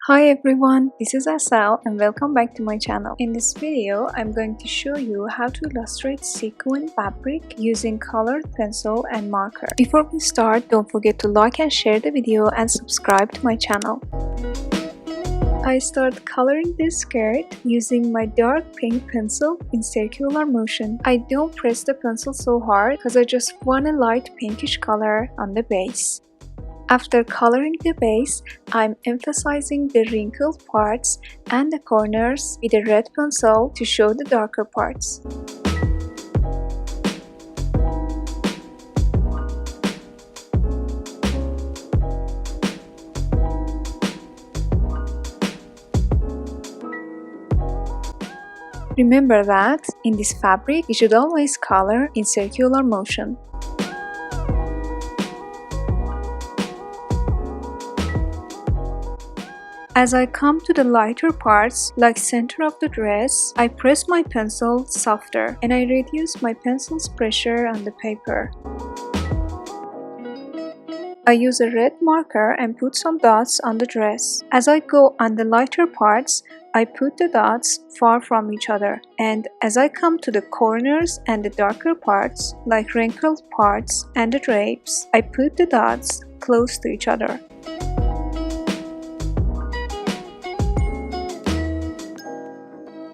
Hi everyone, this is Asal and welcome back to my channel. In this video, I'm going to show you how to illustrate sequin fabric using colored pencil and marker. Before we start, don't forget to like and share the video and subscribe to my channel. I start coloring this skirt using my dark pink pencil in circular motion. I don't press the pencil so hard because I just want a light pinkish color on the base. After coloring the base, I'm emphasizing the wrinkled parts and the corners with a red pencil to show the darker parts. Remember that in this fabric, you should always color in circular motion. As I come to the lighter parts, like center of the dress, I press my pencil softer and I reduce my pencil's pressure on the paper. I use a red marker and put some dots on the dress. As I go on the lighter parts, I put the dots far from each other, and as I come to the corners and the darker parts, like wrinkled parts and the drapes, I put the dots close to each other.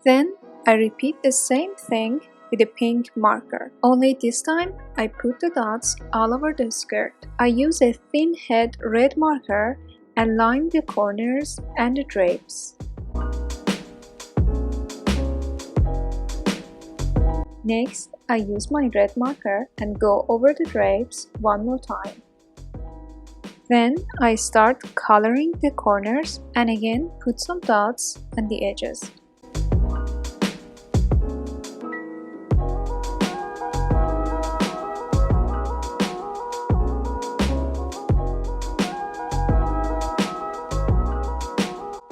Then I repeat the same thing with a pink marker, only this time I put the dots all over the skirt. I use a thin head red marker and line the corners and the drapes. Next, I use my red marker and go over the drapes one more time. Then I start coloring the corners and again put some dots on the edges.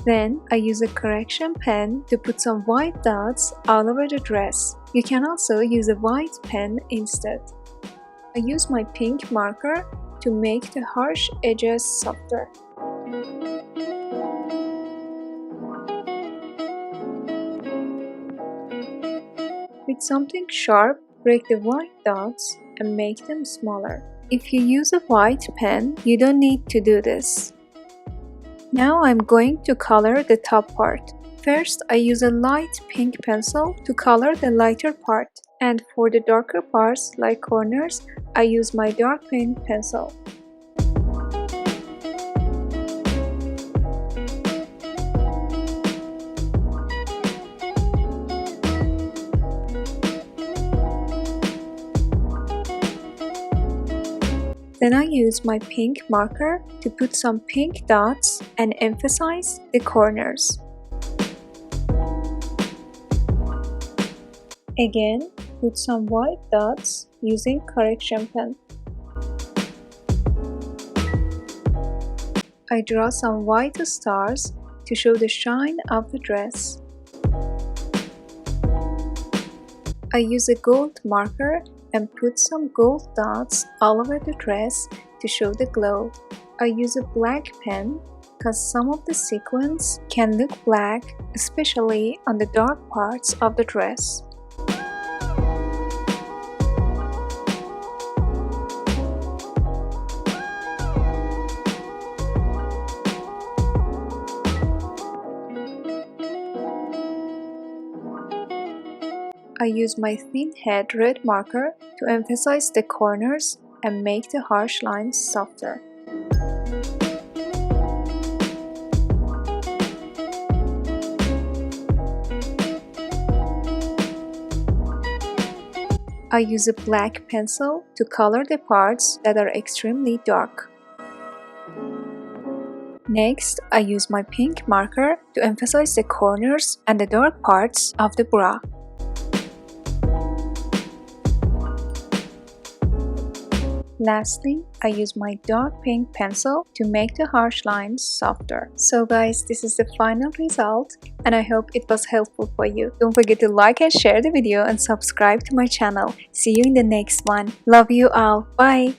Then I use a correction pen to put some white dots all over the dress. You can also use a white pen instead. I use my pink marker to make the harsh edges softer. With something sharp, break the white dots and make them smaller. If you use a white pen, you don't need to do this. Now I'm going to color the top part. First, I use a light pink pencil to color the lighter part, and for the darker parts like corners, I use my dark pink pencil. Then I use my pink marker to put some pink dots and emphasize the corners. Again, put some white dots using correction pen. I draw some white stars to show the shine of the dress. I use a gold marker and put some gold dots all over the dress to show the glow. I use a black pen because some of the sequins can look black, especially on the dark parts of the dress. I use my thin head red marker to emphasize the corners and make the harsh lines softer. I use a black pencil to color the parts that are extremely dark. Next, I use my pink marker to emphasize the corners and the dark parts of the bra. Lastly, I use my dark pink pencil to make the harsh lines softer. So guys, this is the final result and I hope it was helpful for you. Don't forget to like and share the video and subscribe to my channel. See you in the next one. Love you all. Bye!